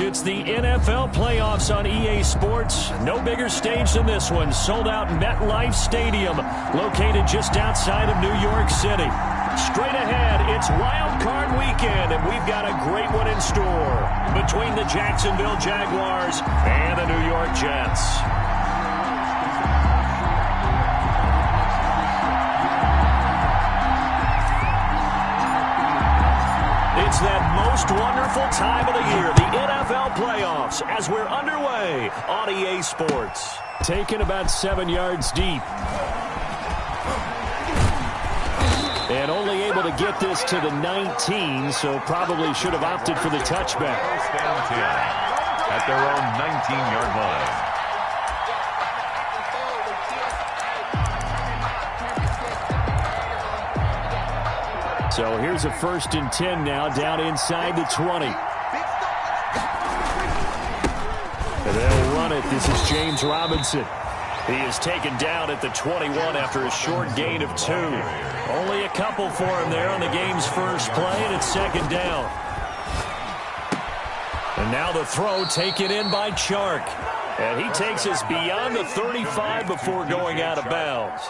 It's the NFL playoffs on EA Sports. No bigger stage than this one. Sold out MetLife Stadium, located just outside of New York City. Straight ahead, it's Wild Card Weekend, and we've got a great one in store between the Jacksonville Jaguars and the New York Jets. It's that most wonderful time of the year, the NFL playoffs, as we're underway on EA Sports. Taken about 7 yards deep. And only able to get this to the 19, so probably should have opted for the touchback. First down 10 at their own 19-yard line. So here's a 1st and 10 now, down inside the 20. And they'll run it. This is James Robinson. He is taken down at the 21 after a short gain of 2. Only a couple for him there on the game's first play, and it's 2nd down. And now the throw taken in by Chark. And he takes us beyond the 35 before going out of bounds.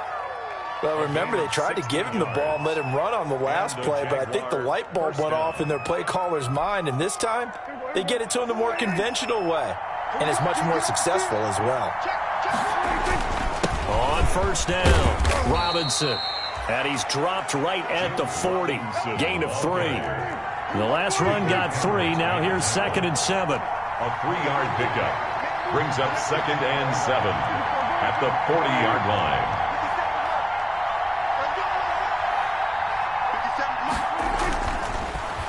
Well, remember, they tried to give him the ball and let him run on the last play, but I think the light bulb went off in their play caller's mind, and this time they get it to him the more conventional way, and it's much more successful as well. On 1st down, Robinson. And he's dropped right at the 40. Gain of 3. The last run got 3. Now here's 2nd and 7. A 3-yard pickup brings up 2nd and 7 at the 40-yard line.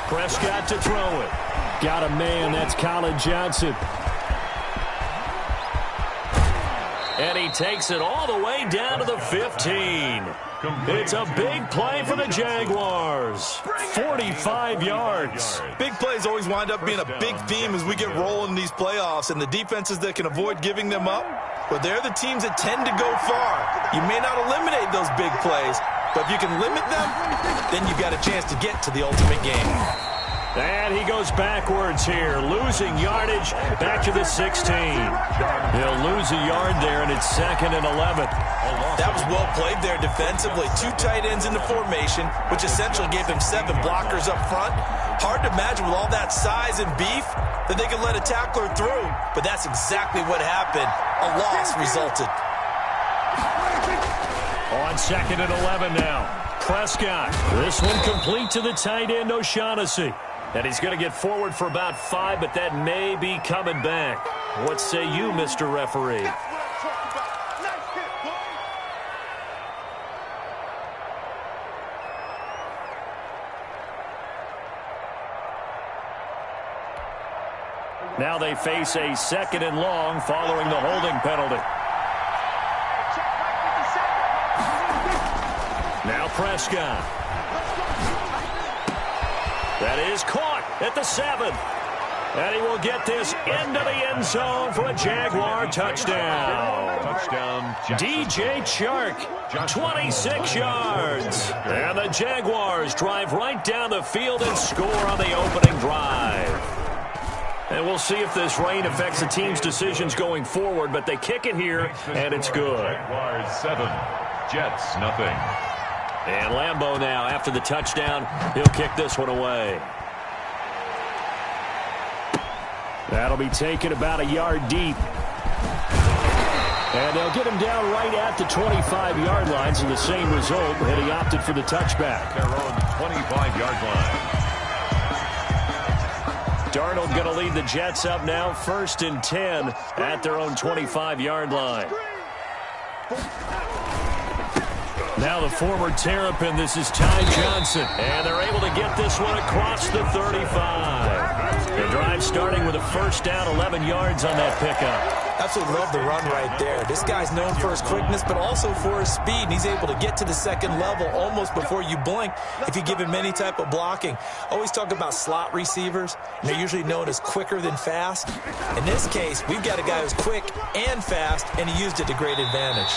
Prescott to throw it. Got a man, that's Colin Johnson. And he takes it all the way down to the 15. It's a big play for the Jaguars. 45 yards. Big plays always wind up being a big theme as we get rolling in these playoffs, and the defenses that can avoid giving them up, but they're the teams that tend to go far. You may not eliminate those big plays, but if you can limit them, then you've got a chance to get to the ultimate game. And he goes backwards here, losing yardage back to the 16. He'll lose a yard there, and it's 2nd and 11. That was well played there defensively. 2 tight ends in the formation, which essentially gave them 7 blockers up front. Hard to imagine with all that size and beef that they could let a tackler through, but that's exactly what happened. A loss resulted. On 2nd and 11 now. Prescott. This one complete to the tight end, O'Shaughnessy. And he's going to get forward for about 5, but that may be coming back. What say you, Mr. Referee? Now they face a 2nd and long following the holding penalty. Now Prescott. That is caught at the 7. And he will get this into the end zone for a Jaguar touchdown. Touchdown, DJ Chark, 26 yards. And the Jaguars drive right down the field and score on the opening drive. And we'll see if this rain affects the team's decisions going forward, but they kick it here, and it's good. Jaguars 7, Jets nothing. And Lambeau now, after the touchdown, he'll kick this one away. That'll be taken about a yard deep. And they'll get him down right at the 25-yard line, so the same result, and he opted for the touchback. Their own 25-yard line. Darnold going to lead the Jets up now, 1st and 10 at their own 25-yard line. Now the former Terrapin, this is Ty Johnson. And they're able to get this one across the 35. The drive starting with a 1st down, 11 yards on that pickup. Absolutely love the run right there. This guy's known for his quickness, but also for his speed. And he's able to get to the 2nd level almost before you blink if you give him any type of blocking. Always talk about slot receivers, and they're usually known as quicker than fast. In this case, we've got a guy who's quick and fast, and he used it to great advantage.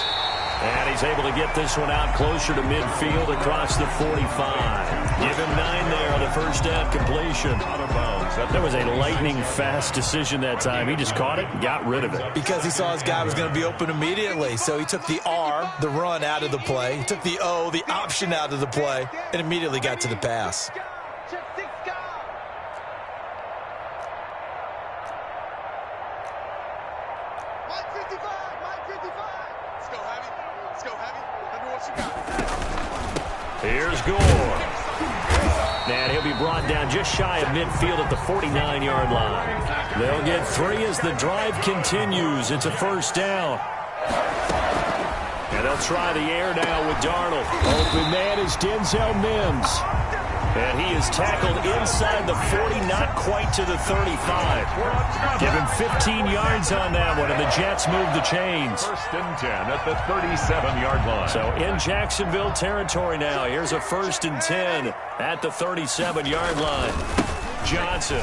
And he's able to get this one out closer to midfield across the 45. Give him 9 there on the first down completion. Out of bounds. That was a lightning-fast decision that time. He just caught it and got rid of it. Because he saw his guy was going to be open immediately. So he took the R, the run, out of the play. He took the O, the option, out of the play, and immediately got to the pass. Here's Gore. And he'll be brought down just shy of midfield at the 49-yard line. They'll get 3 as the drive continues. It's a first down. And they'll try the air now with Darnold. Open man is Denzel Mims. And he is tackled inside the 40, not quite to the 35. Give him 15 yards on that one, and the Jets move the chains. First and 10 at the 37-yard line. So in Jacksonville territory now. Here's a first and 10 at the 37-yard line. Johnson.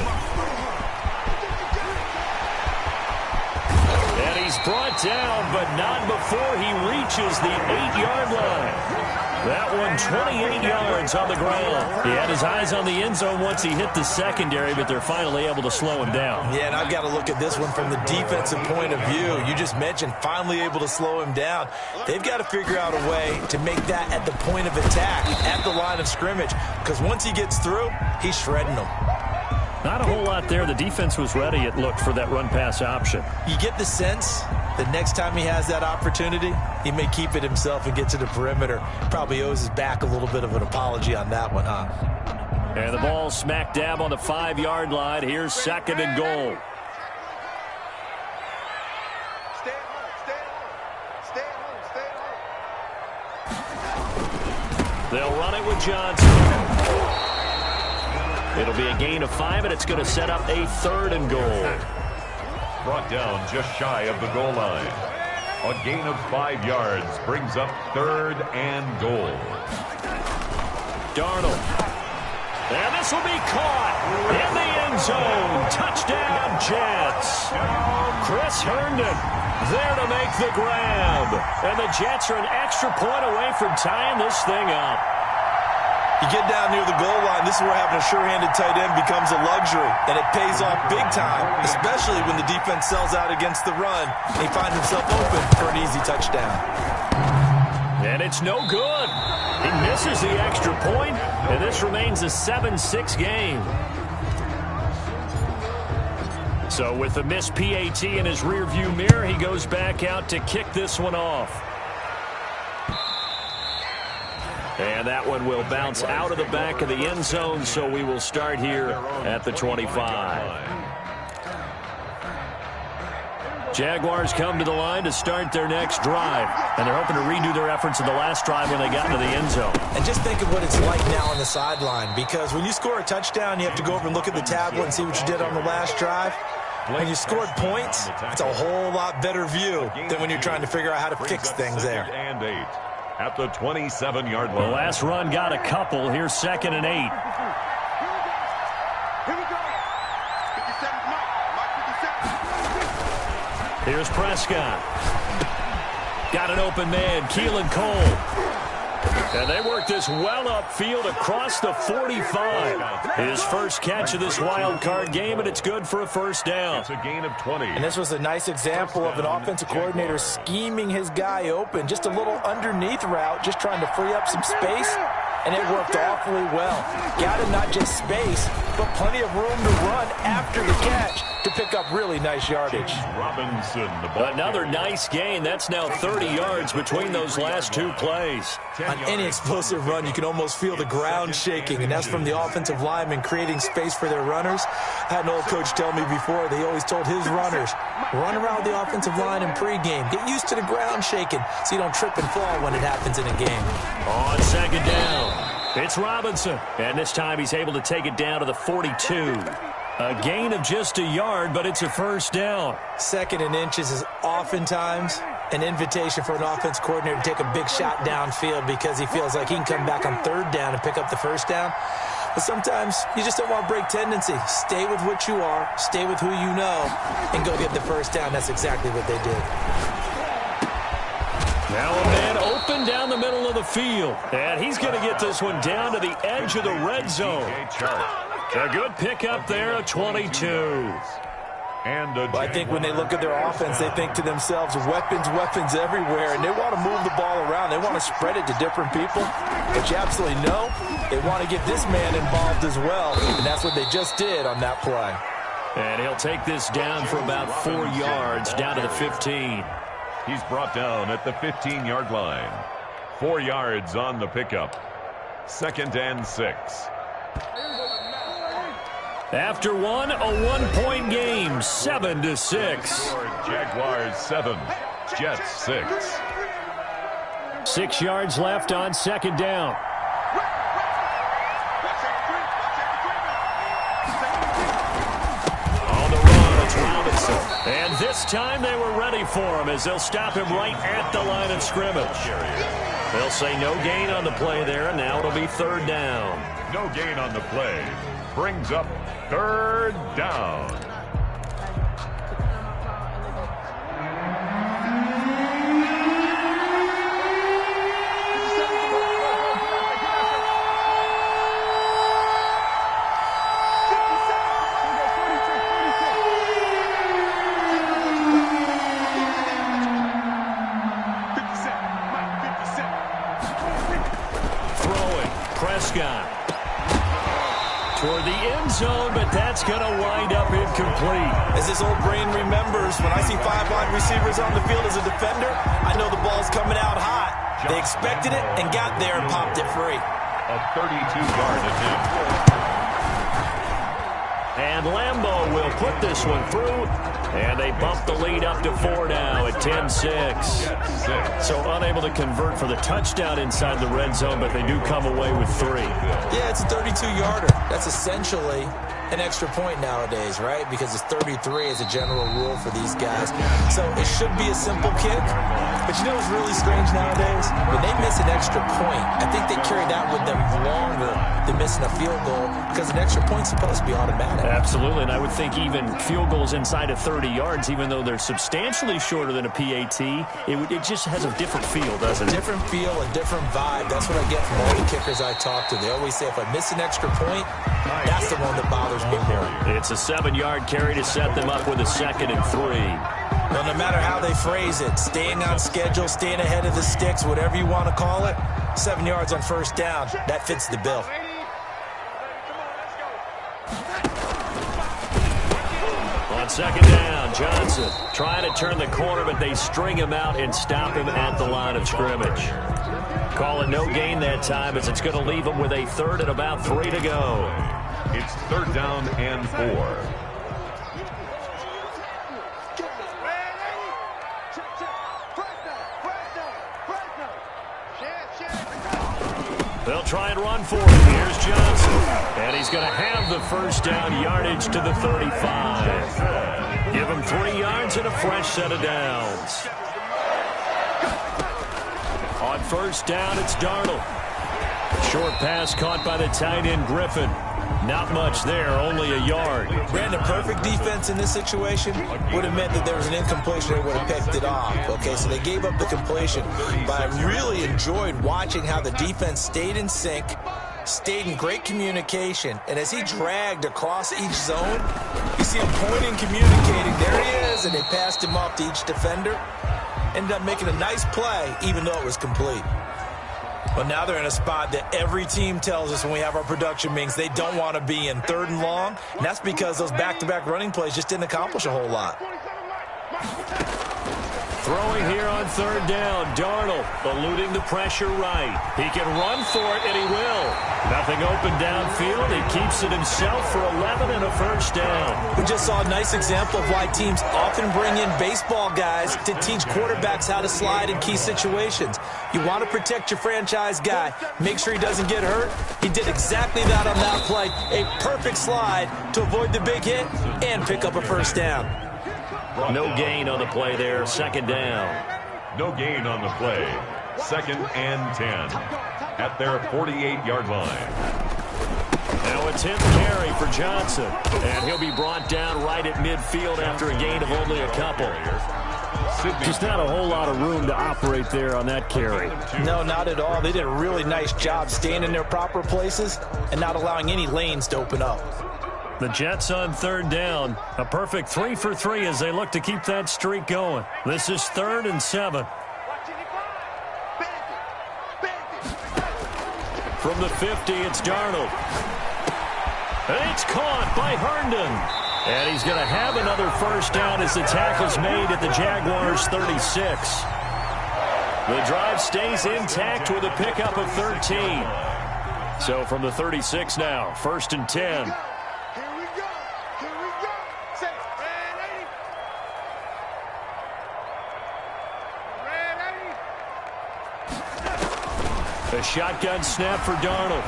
And he's brought down, but not before he reaches the 8-yard line. That one 28 yards on the ground. He had his eyes on the end zone once he hit the secondary, but they're finally able to slow him down. Yeah, and I've got to look at this one from the defensive point of view. You just mentioned finally able to slow him down. They've got to figure out a way to make that at the point of attack, at the line of scrimmage, because once he gets through, he's shredding them. Not a whole lot there. The defense was ready, it looked, for that run-pass option. You get the sense the next time he has that opportunity, he may keep it himself and get to the perimeter. Probably owes his back a little bit of an apology on that one, huh? And the ball smack dab on the 5-yard line. Here's second and goal. They'll run it with Johnson. It'll be a gain of 5, and it's going to set up a third and goal. Brought down just shy of the goal line. A gain of 5 yards brings up third and goal. Darnold. And this will be caught in the end zone. Touchdown, Jets. Chris Herndon there to make the grab. And the Jets are an extra point away from tying this thing up. You get down near the goal line, this is where having a sure-handed tight end becomes a luxury, and it pays off big time, especially when the defense sells out against the run, and he finds himself open for an easy touchdown. And it's no good. He misses the extra point, and this remains a 7-6 game. So with the missed PAT in his rearview mirror, he goes back out to kick this one off. And that one will bounce out of the back of the end zone, so we will start here at the 25. Jaguars come to the line to start their next drive, and they're hoping to redo their efforts in the last drive when they got into the end zone. And just think of what it's like now on the sideline, because when you score a touchdown, you have to go over and look at the tablet and see what you did on the last drive. When you scored points, it's a whole lot better view than when you're trying to figure out how to fix things there. And 8 at the 27-yard line. The last run got a couple. Here's second and 8. Here's Prescott. Got an open man, Keelan Cole. And they work this well upfield across the 45. His first catch of this wild card game, and it's good for a first down. It's a gain of 20. And this was a nice example of an offensive coordinator scheming his guy open. Just a little underneath route, just trying to free up some space, and it worked awfully well. Got him not just space, but plenty of room to run after the catch to pick up really nice yardage. Robinson, another nice gain. That's now 30 yards between those last two plays. On any explosive run, you can almost feel the ground shaking, and that's from the offensive linemen creating space for their runners. I had an old coach tell me before, they always told his runners, run around the offensive line in pregame. Get used to the ground shaking so you don't trip and fall when it happens in a game. On second down, it's Robinson. And this time he's able to take it down to the 42. A gain of just a yard, but it's a first down. Second and inches is oftentimes an invitation for an offense coordinator to take a big shot downfield because he feels like he can come back on third down and pick up the first down. But sometimes you just don't want to break tendency. Stay with what you are, stay with who you know, and go get the first down. That's exactly what they did. Now a man open down the middle of the field. And he's going to get this one down to the edge of the red zone. A good pickup there, a 22. Well, I think when they look at their offense, they think to themselves, weapons everywhere, and they want to move the ball around. They want to spread it to different people. But you absolutely know they want to get this man involved as well, and that's what they just did on that play. And he'll take this down for about 4 yards, down to the 15. He's brought down at the 15-yard line. 4 yards on the pickup. 2nd and 6. After one, a one-point game, 7-6. Jaguars 7, Jets 6. 6 yards left on 2nd down. On the run, it's Robinson. And this time they were ready for him as they'll stop him right at the line of scrimmage. They'll say no gain on the play there, and now it'll be 3rd down. No gain on the play. Brings up 3rd down. Throwing, Prescott. Toward the end zone, but that's going to wind up incomplete. As this old brain remembers, when I see 5 wide receivers on the field as a defender, I know the ball's coming out hot. They expected it and got there and popped it free. A 32-yard attempt. And Lambeau will put this one through, and they bump the lead up to 4 now at 10-6. So unable to convert for the touchdown inside the red zone, but they do come away with 3. Yeah, it's a 32-yarder. That's essentially an extra point nowadays, right? Because it's 33 as a general rule for these guys. So it should be a simple kick. But you know what's really strange nowadays? When they miss an extra point, I think they carry that with them longer than missing a field goal because an extra point's supposed to be automatic. Absolutely, and I would think even field goals inside of 30 yards, even though they're substantially shorter than a PAT, it just has a different feel, doesn't it? A different feel, a different vibe. That's what I get from all the kickers I talk to. They always say if I miss an extra point, that's the one that bothers me more. It's a 7-yard carry to set them up with a 2nd and 3. Well, no matter how they phrase it, staying on schedule, staying ahead of the sticks, whatever you want to call it, 7 yards on 1st down, that fits the bill. On 2nd down, Johnson trying to turn the corner, but they string him out and stop him at the line of scrimmage. Call it no gain that time as it's going to leave him with a 3rd and about 3 to go. It's 3rd down and 4. They'll try and run for it. Here's Johnson. And he's going to have the 1st down yardage to the 35. Give him 3 yards and a fresh set of downs. On 1st down, it's Darnold. Short pass caught by the tight end Griffin. Not much there, only a yard. Brandon, perfect defense in this situation would have meant that there was an incompletion. They would have picked it off. Okay, so they gave up the completion. But I really enjoyed watching how the defense stayed in sync, stayed in great communication, and as he dragged across each zone, you see him pointing, communicating. There he is, and they passed him off to each defender. Ended up making a nice play, even though it was complete. But now they're in a spot that every team tells us when we have our production meetings they don't want to be in, 3rd and long. And that's because those back-to-back running plays just didn't accomplish a whole lot. Throwing here on 3rd down, Darnold eluding the pressure right. He can run for it, and he will. Nothing open downfield. He keeps it himself for 11 and a 1st down. We just saw a nice example of why teams often bring in baseball guys to teach quarterbacks how to slide in key situations. You want to protect your franchise guy. Make sure he doesn't get hurt. He did exactly that on that play. A perfect slide to avoid the big hit and pick up a 1st down. No gain on the play there, 2nd down. No gain on the play. 2nd and 10 at their 48-yard line. Now a 10th carry for Johnson, and he'll be brought down right at midfield after a gain of only a couple. Just not a whole lot of room to operate there on that carry. No, not at all. They did a really nice job staying in their proper places and not allowing any lanes to open up. The Jets on third down. A perfect 3 for 3 as they look to keep that streak going. This is 3rd and 7. From the 50, it's Darnold. And it's caught by Herndon. And he's going to have another first down as the tackle's made at the Jaguars' 36. The drive stays intact with a pickup of 13. So from the 36 now, 1st and 10. A shotgun snap for Darnold.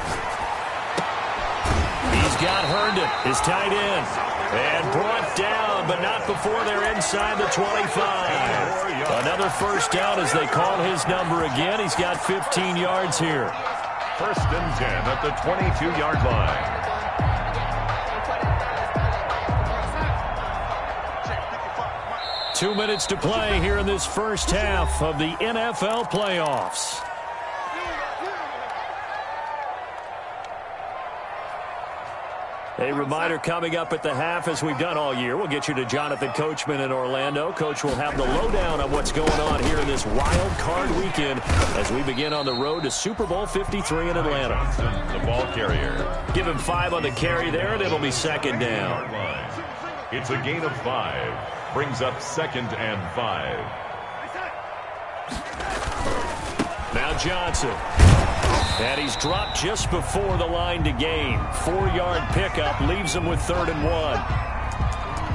He's got Herndon, his tight end. And brought down, but not before they're inside the 25. Another first down as they call his number again. He's got 15 yards here. 1st and 10 at the 22-yard line. Two minutes to play here in this first half of the NFL playoffs. A reminder coming up at the half, as we've done all year. We'll get you to Jonathan Coachman in Orlando. Coach will have the lowdown on what's going on here in this wild card weekend as we begin on the road to Super Bowl 53 in Atlanta. Johnson, the ball carrier. Give him 5 on the carry there, and it'll be 2nd down. It's a gain of 5. Brings up 2nd and 5. Now Johnson. And he's dropped just before the line to gain. 4-yard pickup leaves him with 3rd and 1.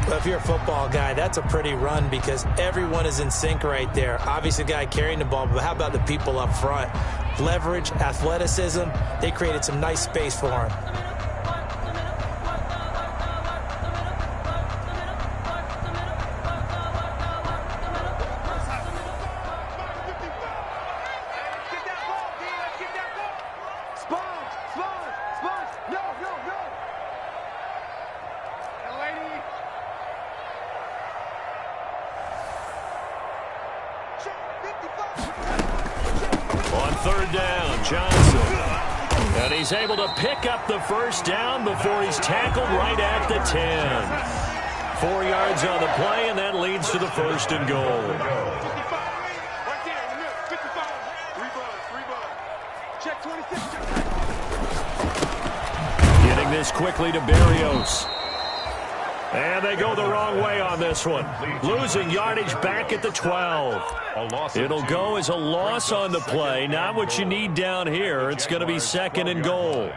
Well, if you're a football guy, that's a pretty run because everyone is in sync right there. Obviously, the guy carrying the ball, but how about the people up front? Leverage, athleticism, they created some nice space for him. On 3rd down, Johnson. And he's able to pick up the first down before he's tackled right at the 10. 4 yards on the play, and that leads to the 1st and goal. Getting this quickly to Berrios. And they go the wrong way on this one. Losing yardage back at the 12. It'll go as a loss on the play. Not what you need down here. It's going to be 2nd and goal.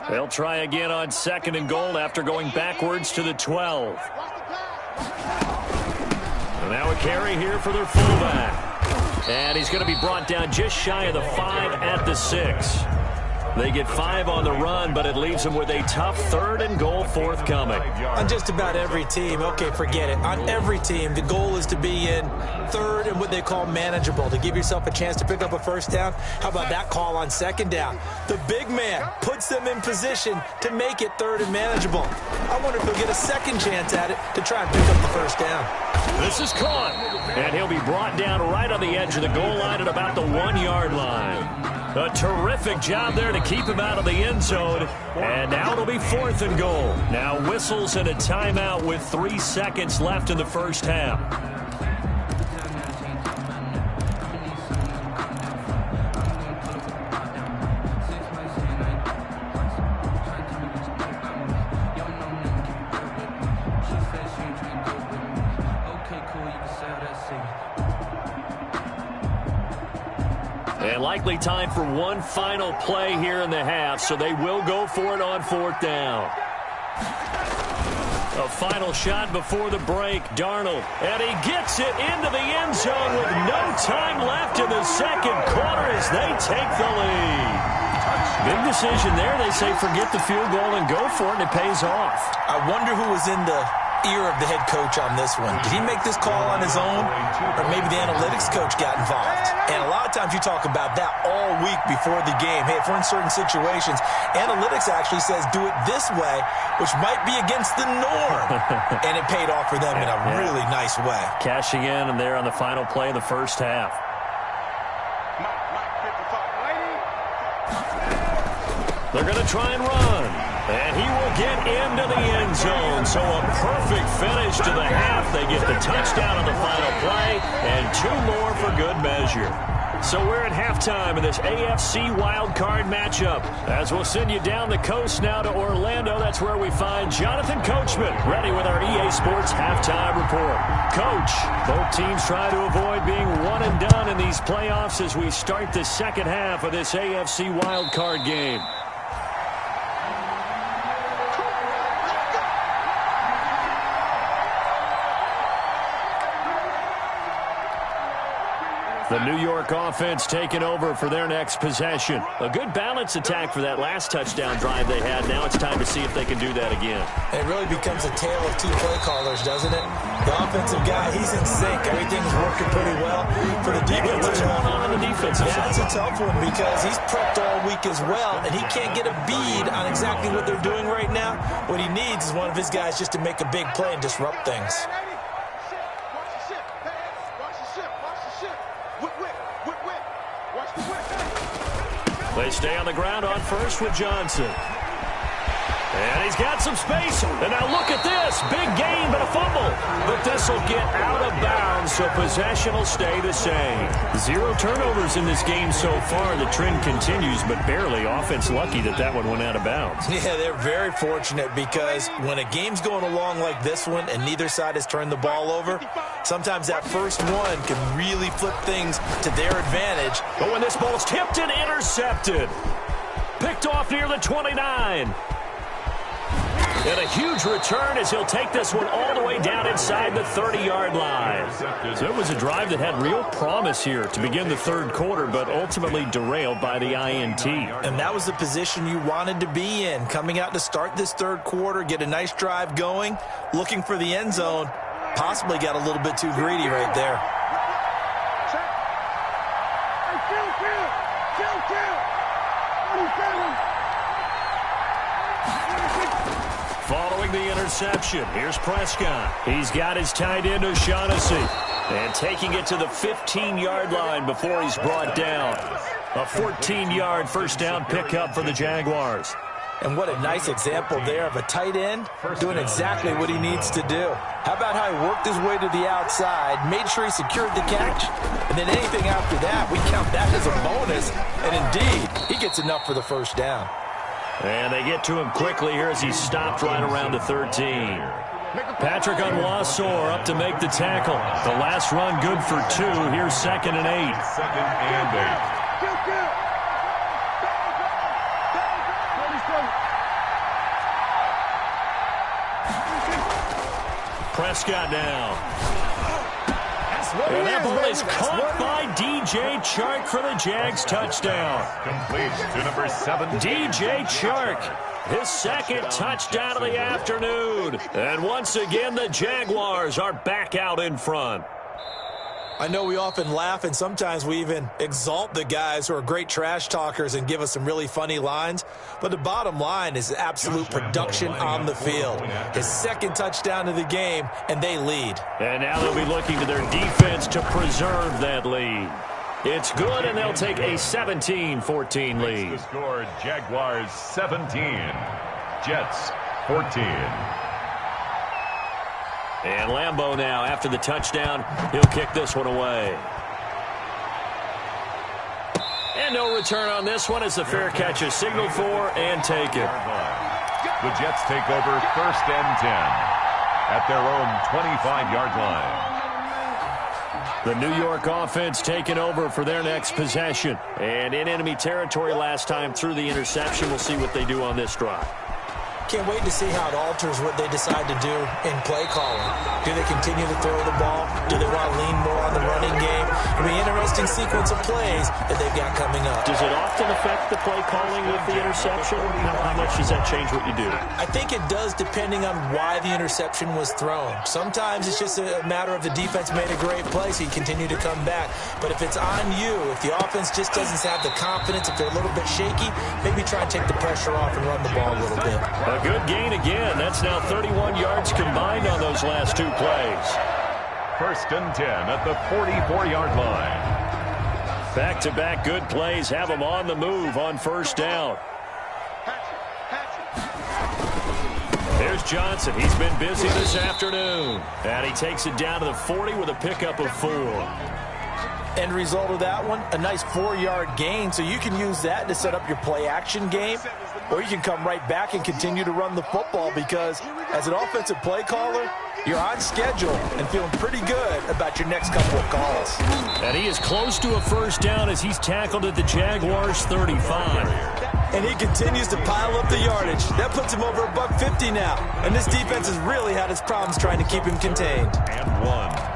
They'll try again on 2nd and goal after going backwards to the 12. And now a carry here for their fullback. And he's going to be brought down just shy of the 5 at the 6. They get 5 on the run, but it leaves them with a tough 3rd and goal forthcoming. On just about every team, okay, forget it. On every team, the goal is to be in 3rd and what they call manageable, to give yourself a chance to pick up a first down. How about that call on 2nd down? The big man puts them in position to make it 3rd and manageable. I wonder if he'll get a second chance at it to try and pick up the first down. This is caught, and he'll be brought down right on the edge of the goal line at about the 1-yard line. A terrific job there to keep him out of the end zone. And now it'll be 4th and goal. Now whistles and a timeout with 3 seconds left in the first half. And likely time for one final play here in the half, so they will go for it on 4th down. A final shot before the break, Darnold. And he gets it into the end zone with no time left in the second quarter as they take the lead. Big decision there. They say forget the field goal and go for it, and it pays off. I wonder who was in the ear of the head coach on this one. Did he make this call on his own, or maybe the analytics coach got involved? And a lot of times you talk about that all week before the game. Hey, if we're in certain situations, analytics actually says do it this way, which might be against the norm. And it paid off for them in a really nice way. Cashing in and there on the final play of the first half. They're going to try and run. And he will get into the end zone. So a perfect finish to the half. They get the touchdown on the final play, and 2 more for good measure. So we're at halftime in this AFC wildcard matchup. As we'll send you down the coast now to Orlando, that's where we find Jonathan Coachman, ready with our EA Sports halftime report. Coach, both teams try to avoid being one and done in these playoffs as we start the second half of this AFC wildcard game. The New York offense taking over for their next possession. A good balance attack for that last touchdown drive they had. Now it's time to see if they can do that again. It really becomes a tale of 2 play callers, doesn't it? The offensive guy, he's in sync. Everything's working pretty well. For the defense, what's going on the defensive side? It's a tough one because he's prepped all week as well, and he can't get a bead on exactly what they're doing right now. What he needs is one of his guys just to make a big play and disrupt things. They stay on the ground on first with Johnson. And he's got some space. And now look at this. Big gain, but a fumble. But this will get out of bounds, so possession will stay the same. 0 turnovers in this game so far. The trend continues, but barely. Offense lucky that one went out of bounds. Yeah, they're very fortunate because when a game's going along like this one and neither side has turned the ball over, sometimes that first one can really flip things to their advantage. But when this ball's tipped and intercepted, picked off near the 29. And a huge return as he'll take this one all the way down inside the 30-yard line. So it was a drive that had real promise here to begin the third quarter, but ultimately derailed by the INT. And that was the position you wanted to be in, coming out to start this third quarter, get a nice drive going, looking for the end zone. Possibly got a little bit too greedy right there. Following the interception, here's Prescott. He's got his tight end O'Shaughnessy. And taking it to the 15-yard line before he's brought down. A 14-yard first down pickup for the Jaguars. And what a nice example there of a tight end doing exactly what he needs to do. How about how he worked his way to the outside, made sure he secured the catch, and then anything after that, we count that as a bonus. And indeed, he gets enough for the first down. And they get to him quickly here as he's stopped right around the 13. Patrick Onwuasor up to make the tackle. The last run good for 2. Here's 2nd and 8. 2nd and 8. Prescott now. And that ball is caught by DJ Chark for the Jags touchdown. Complete to number 7. DJ Chark, his 2nd touchdown of the afternoon. And once again, the Jaguars are back out in front. I know we often laugh and sometimes we even exalt the guys who are great trash talkers and give us some really funny lines. But the bottom line is absolute production on the field. His 2nd touchdown of the game, and they lead. And now they'll be looking to their defense to preserve that lead. It's good, and they'll take a 17-14 lead. The score, Jaguars 17, Jets 14. And Lambeau now, after the touchdown, he'll kick this one away. And no return on this one as the fair catch is signaled for and taken. The Jets take over 1st and 10 at their own 25-yard line. The New York offense taking over for their next possession. And in enemy territory last time through the interception. We'll see what they do on this drive. Can't wait to see how it alters what they decide to do in play calling. Do they continue to throw the ball? Do they want to lean more on the running game? It'll be an interesting sequence of plays that they've got coming up. Does it often affect the play calling with the interception? How much does that change what you do? I think it does, depending on why the interception was thrown. Sometimes it's just a matter of the defense made a great play, so you continue to come back. But if it's on you, if the offense just doesn't have the confidence, if they're a little bit shaky, maybe try and take the pressure off and run the ball a little bit. A good gain again. That's now 31 yards combined on those last two plays. 1st and 10 at the 44-yard line. Back-to-back good plays have them on the move on 1st down. There's Johnson. He's been busy this afternoon. And he takes it down to the 40 with a pickup of 4. End result of that one, a nice 4-yard gain. So you can use that to set up your play-action game, or you can come right back and continue to run the football because as an offensive play caller, you're on schedule and feeling pretty good about your next couple of calls. And he is close to a 1st down as he's tackled at the Jaguars 35. And he continues to pile up the yardage. That puts him over $150 now. And this defense has really had its problems trying to keep him contained. And 1.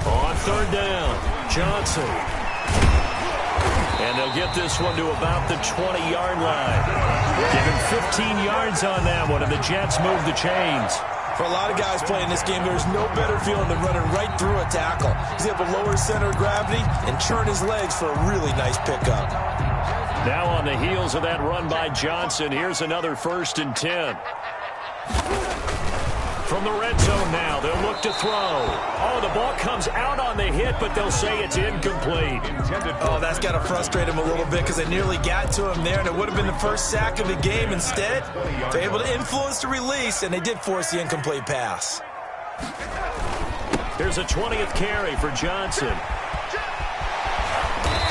On 3rd down, Johnson. And they'll get this one to about the 20-yard line. Give him 15 yards on that one, and the Jets move the chains. For a lot of guys playing this game, there's no better feeling than running right through a tackle. He's able to lower his center of gravity and churn his legs for a really nice pickup. Now on the heels of that run by Johnson, here's another 1st and 10. From the red zone now, they'll look to throw. Oh, the ball comes out on the hit, but they'll say it's incomplete. Oh, that's got to frustrate him a little bit because they nearly got to him there, and it would have been the first sack of the game. Instead, they're able to influence the release, and they did force the incomplete pass. Here's a 20th carry for Johnson.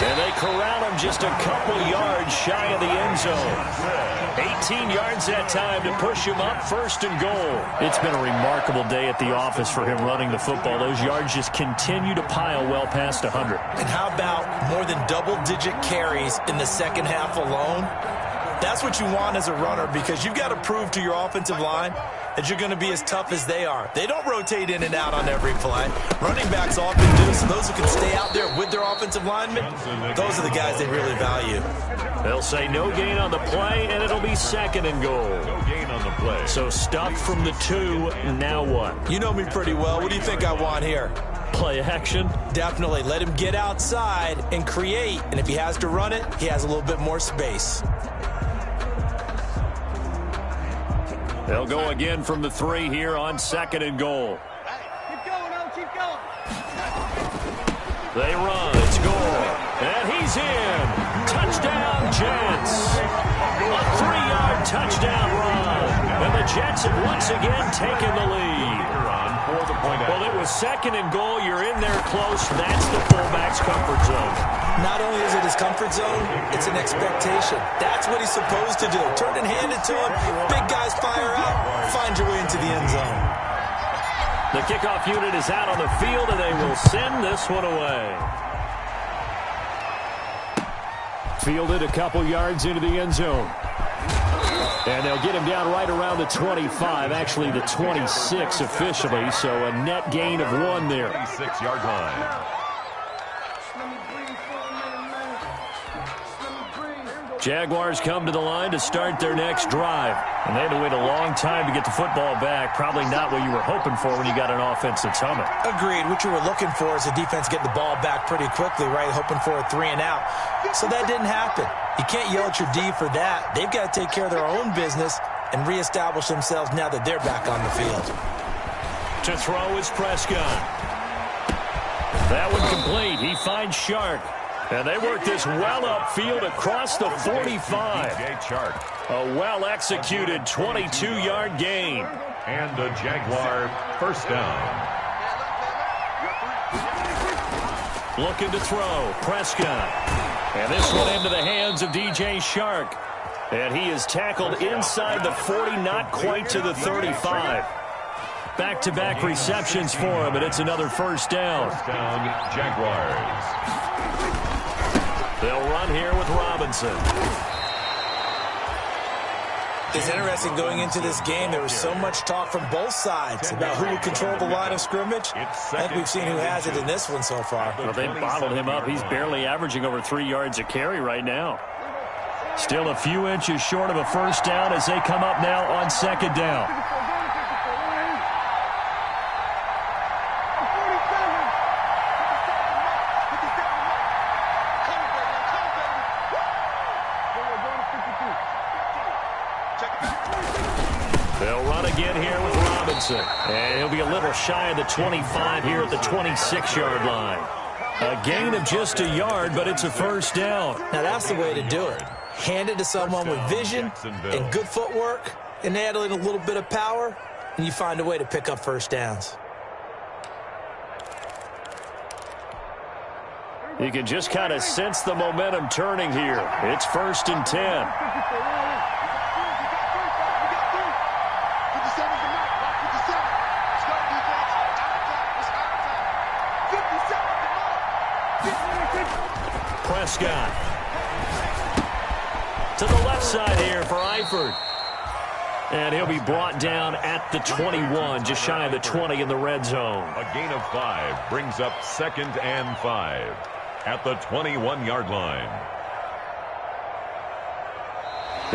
And they corral him just a couple yards shy of the end zone. 18 yards that time to push him up 1st and goal. It's been a remarkable day at the office for him running the football. Those yards just continue to pile well past 100. And how about more than double-digit carries in the second half alone? That's what you want as a runner because you've got to prove to your offensive line that you're going to be as tough as they are. They don't rotate in and out on every play. Running backs often do, so those who can stay out there with their offensive linemen, those are the guys they really value. They'll say no gain on the play, and it'll be 2nd and goal. No gain on the play. So stuck from the 2, now what? You know me pretty well. What do you think I want here? Play action? Definitely. Let him get outside and create, and if he has to run it, he has a little bit more space. They'll go again from the 3 here on 2nd and goal. Keep going, keep going. They run. It's goal. And he's in. Touchdown, Jets. A 3-yard touchdown run. And the Jets have once again taken the lead. Well, it was 2nd and goal. You're in there close. That's the fullback's comfort zone. Not only is it his comfort zone, it's an expectation. That's what he's supposed to do. Turn and hand it to him. Big guys fire out. Find your way into the end zone. The kickoff unit is out on the field, and they will send this one away. Fielded a couple yards into the end zone. And they'll get him down right around the 25, actually the 26 officially, so a net gain of 1 there. 26-yard line. Jaguars come to the line to start their next drive. And they had to wait a long time to get the football back. Probably not what you were hoping for when you got an offense that's humming. Agreed. What you were looking for is the defense getting the ball back pretty quickly, right? Hoping for a 3 and out. So that didn't happen. You can't yell at your D for that. They've got to take care of their own business and reestablish themselves now that they're back on the field. To throw is Prescott. That one complete. He finds Shark. And they work this well upfield across the 45. A well-executed 22-yard gain. And a Jaguar 1st down. Looking to throw. Prescott. And this one into the hands of DJ Shark. And he is tackled inside the 40, not quite to the 35. Back-to-back receptions for him, and it's another first down. First down, Jaguars. They'll run here with Robinson. It's interesting going into this game. There was so much talk from both sides about who would control the line of scrimmage. I think we've seen who has it in this one so far. Well, they bottled him up. He's barely averaging over 3 yards a carry right now. Still a few inches short of a first down as they come up now on second down. They'll run again here with Robinson. And he'll be a little shy of the 25 here at the 26-yard line. A gain of just a yard, but it's a first down. Now that's the way to do it. Hand it to someone with vision and good footwork, and add in a little bit of power, and you find a way to pick up first downs. You can just kind of sense the momentum turning here. It's 1st and 10. Prescott. To the left side here for Eifert. And he'll be brought down at the 21, just shy of the 20 in the red zone. A gain of 5 brings up 2nd and 5 at the 21-yard line.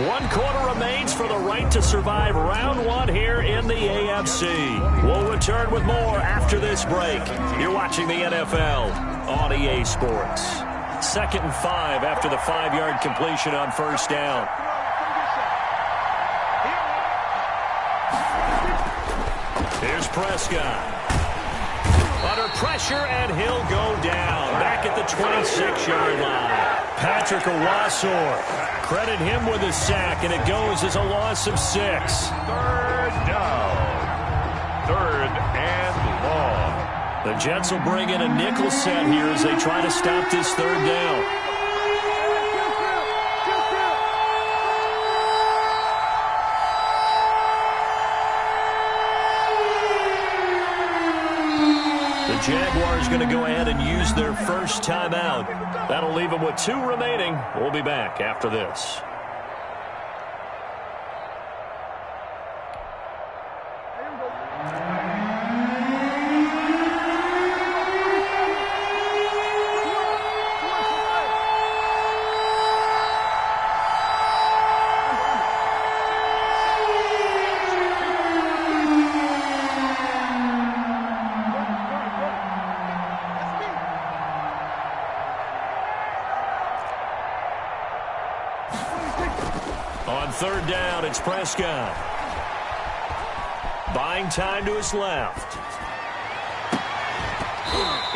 1 quarter remains for the right to survive round 1 here in the AFC. We'll return with more after this break. You're watching the NFL on EA Sports. 2nd and 5 after the 5-yard completion on first down. Here's Prescott. Under pressure, and he'll go down. Back at the 26-yard line. Patrick Owasor. Credit him with a sack, and it goes as a loss of 6. 3rd down. 3rd and long. The Jets will bring in a nickel set here as they try to stop this 3rd down. The Jaguars going to go ahead and use their first timeout. That'll leave them with 2 remaining. We'll be back after this. On 3rd down, it's Prescott. Buying time to his left.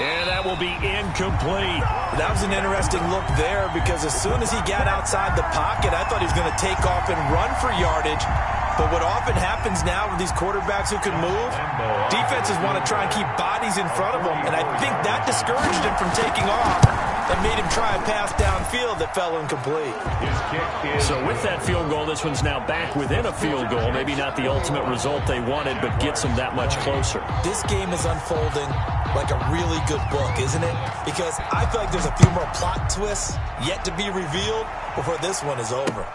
And that will be incomplete. That was an interesting look there because as soon as he got outside the pocket, I thought he was going to take off and run for yardage. But what often happens now with these quarterbacks who can move, defenses want to try and keep bodies in front of them, and I think that discouraged him from taking off and made him try a pass downfield that fell incomplete. So with that field goal, this one's now back within a field goal. Maybe not the ultimate result they wanted, but gets them that much closer. This game is unfolding like a really good book, isn't it? Because I feel like there's a few more plot twists yet to be revealed before this one is over.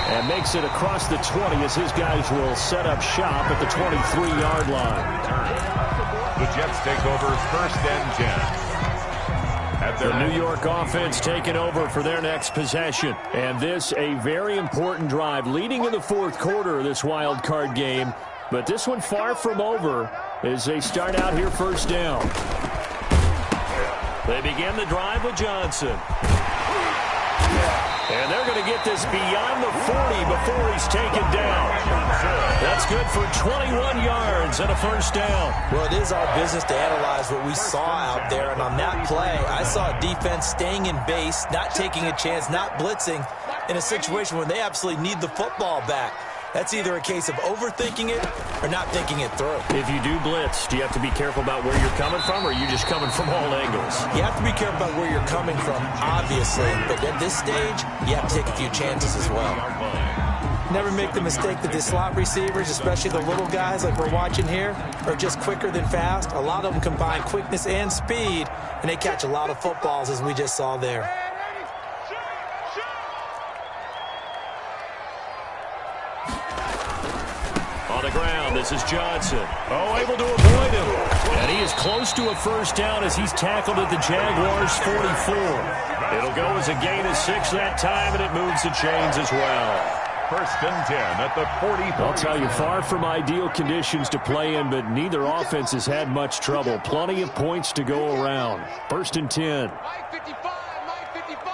And makes it across the 20 as his guys will set up shop at the 23-yard line. The Jets take over 1st and 10. The New York offense taking over for their next possession. And this a very important drive leading in the 4th quarter of this wild card game. But this one far from over as they start out here 1st down. They begin the drive with Johnson. And they're going to get this beyond the 40 before he's taken down. That's good for 21 yards and a 1st down. Well, it is our business to analyze what we saw out there. And on that play, I saw a defense staying in base, not taking a chance, not blitzing in a situation where they absolutely need the football back. That's either a case of overthinking it or not thinking it through. If you do blitz, do you have to be careful about where you're coming from, or are you just coming from all angles? You have to be careful about where you're coming from, obviously. But at this stage, you have to take a few chances as well. Never make the mistake that the slot receivers, especially the little guys like we're watching here, are just quicker than fast. A lot of them combine quickness and speed, and they catch a lot of footballs, as we just saw there. On the ground, this is Johnson. Oh, able to avoid him. And he is close to a first down as he's tackled at the Jaguars' 44. It'll go as a gain of 6 that time, and it moves the chains as well. 1st and 10 at the 44. I'll tell you, far from ideal conditions to play in, but neither offense has had much trouble. Plenty of points to go around. 1st and 10. Mike 55, Mike 55.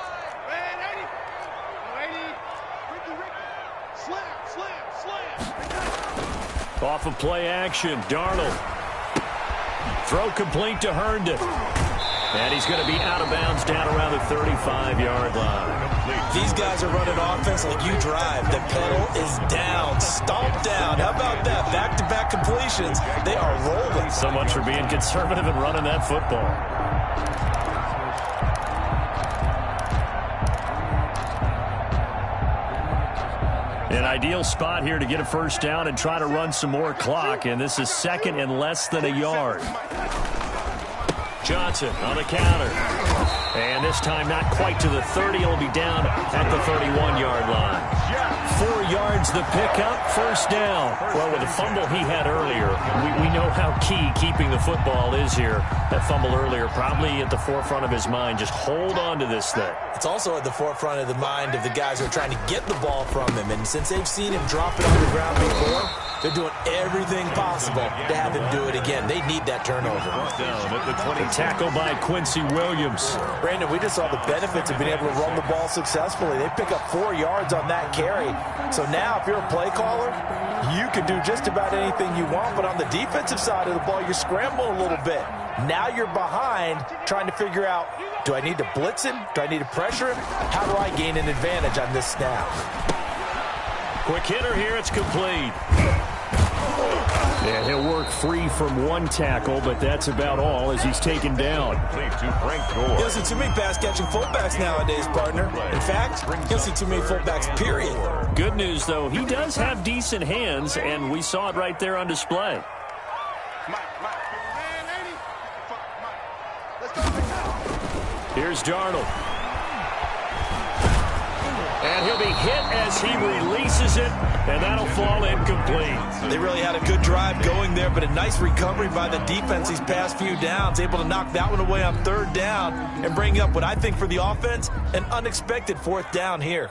Man, 80. Ricky. Slam. Off of play action, Darnold. Throw complete to Herndon. And he's going to be out of bounds down around the 35-yard line. These guys are running offense like you drive. The pedal is down, stomped down. How about that? Back-to-back completions. They are rolling. So much for being conservative and running that football. An ideal spot here to get a first down and try to run some more clock, and this is 2nd and less than a yard. Johnson on the counter. And this time not quite to the 30. It'll be down at the 31-yard line. 4 yards the pickup, first down. Well, with the fumble he had earlier, we know how key keeping the football is here. That fumble earlier probably at the forefront of his mind. Just hold on to this thing. It's also at the forefront of the mind of the guys who are trying to get the ball from him. And since they've seen him drop it on the ground before, they're doing everything possible to have him do it again. They need that turnover. The tackle by Quincy Williams. Brandon, we just saw the benefits of being able to run the ball successfully. They pick up 4 yards on that carry. So now if you're a play caller, you can do just about anything you want. But on the defensive side of the ball, you're scrambling a little bit. Now you're behind trying to figure out, do I need to blitz him? Do I need to pressure him? How do I gain an advantage on this snap? Quick hitter here, it's complete. And he'll work free from one tackle, but that's about all as he's taken down. You don't see too many pass-catching fullbacks nowadays, partner. In fact, you don't see too many fullbacks, period. Good news, though, he does have decent hands, and we saw it right there on display. Here's Darnold. And he'll be hit as he releases it, and that'll fall incomplete. They really had a good drive going there, but a nice recovery by the defense these past few downs, able to knock that one away on 3rd down and bring up what I think for the offense, an unexpected 4th down here.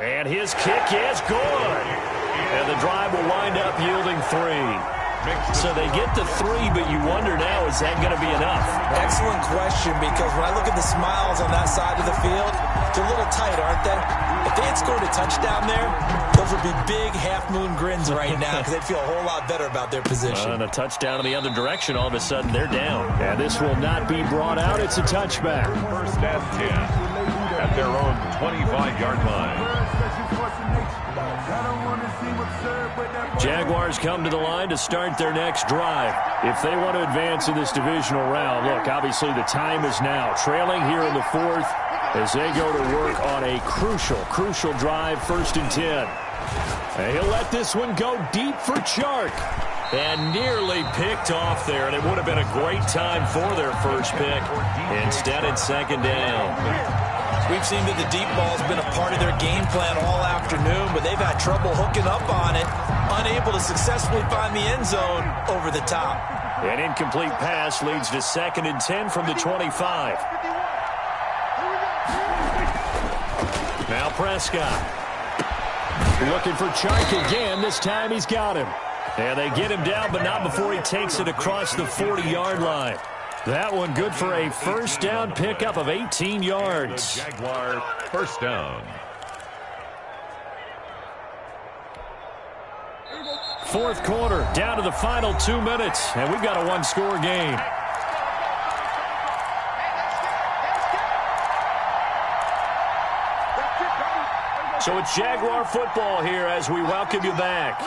And his kick is good. And the drive will wind up yielding 3. So they get the 3, but you wonder now, is that going to be enough? Excellent question, because when I look at the smiles on that side of the field, they're a little tight, aren't they? If they had scored a touchdown there, those would be big half-moon grins right now because they'd feel a whole lot better about their position. And a touchdown in the other direction, all of a sudden they're down. And this will not be brought out. It's a touchback. 1st and 10 at their own 25-yard line. Jaguars come to the line to start their next drive. If they want to advance in this divisional round, look, obviously the time is now. Trailing here in the 4th as they go to work on a crucial drive, 1st and 10. And he'll let this one go deep for Chark. And nearly picked off there, and it would have been a great time for their first pick. Instead, it's 2nd down. We've seen that the deep ball's been a part of their game plan all afternoon, but they've had trouble hooking up on it, unable to successfully find the end zone over the top. An incomplete pass leads to 2nd and 10 from the 25. Now Prescott. Looking for Chark again. This time he's got him. And they get him down, but not before he takes it across the 40-yard line. That one good for a first down pickup of 18 yards. Jaguar first down. 4th quarter, down to the final 2 minutes, and we've got a one-score game. So it's Jaguar football here as we welcome you back.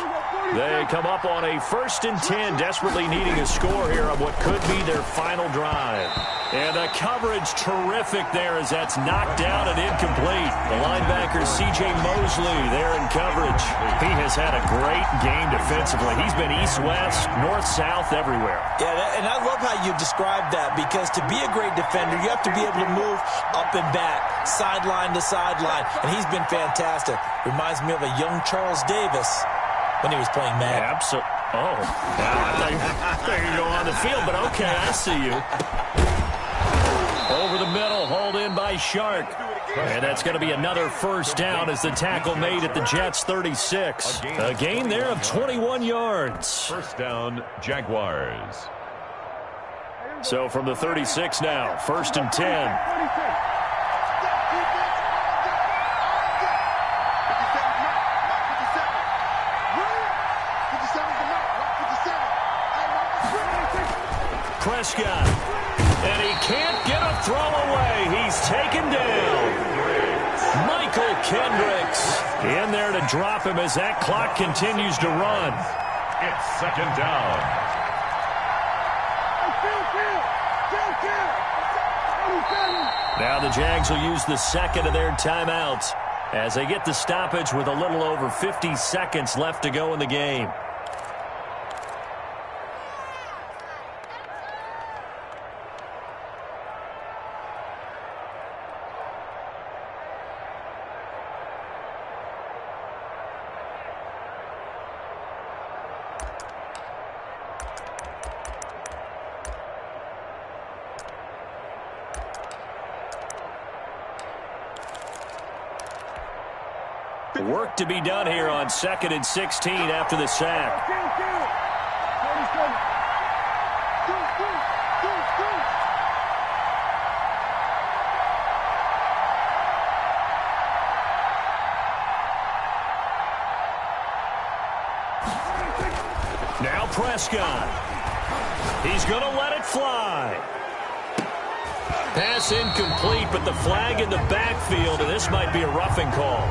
They come up on a 1st and 10, desperately needing a score here on what could be their final drive. And the coverage terrific there as that's knocked down and incomplete. The linebacker C.J. Mosley there in coverage. He has had a great game defensively. He's been east-west, north-south, everywhere. Yeah, and I love how you described that, because to be a great defender, you have to be able to move up and back, sideline to sideline, and he's been fantastic. Reminds me of a young Charles Davis when he was playing Madden. Absolutely. Oh, I thought you go on the field, but okay, I see you. Over the middle, hauled in by Shark. And that's going to be another first down as the tackle made at the Jets' 36. A gain there of 21 yards. First down, Jaguars. So from the 36 now, 1st and 10. Prescott, and he can't get a throw away. He's taken down. Michael Kendricks in there to drop him as that clock continues to run. It's 2nd down. Now the Jags will use the 2nd of their timeouts as they get the stoppage with a little over 50 seconds left to go in the game. Work to be done here on 2nd and 16 after the sack. Now Prescott. He's going to let it fly. Pass incomplete, but the flag in the backfield, and this might be a roughing call.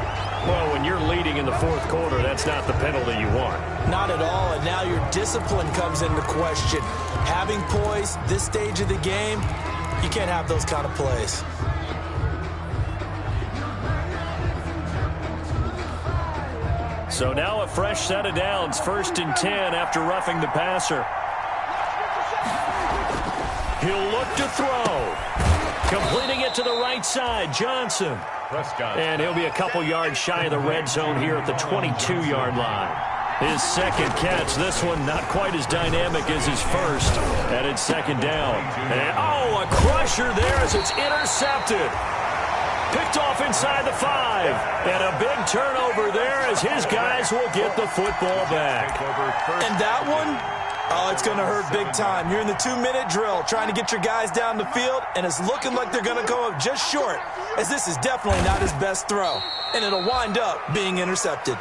Well, when you're leading in the 4th quarter, that's not the penalty you want. Not at all, and now your discipline comes into question. Having poise this stage of the game, you can't have those kind of plays. So now a fresh set of downs, 1st and 10 after roughing the passer. He'll look to throw. Completing it to the right side, Johnson. Prescott. And he'll be a couple yards shy of the red zone here at the 22-yard line. His 2nd catch, this one not quite as dynamic as his first, and it's 2nd down. And, oh, a crusher there as it's intercepted. Picked off inside the 5. And a big turnover there as his guys will get the football back. And that one, oh, it's going to hurt big time. You're in the 2-minute drill trying to get your guys down the field, and it's looking like they're going to go up just short, as this is definitely not his best throw, and it'll wind up being intercepted.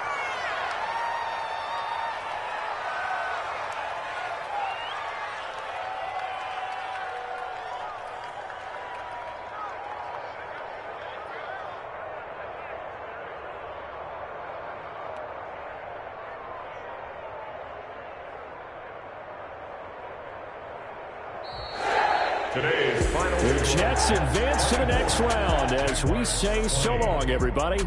The Jets advance to the next round as we say so long, everybody.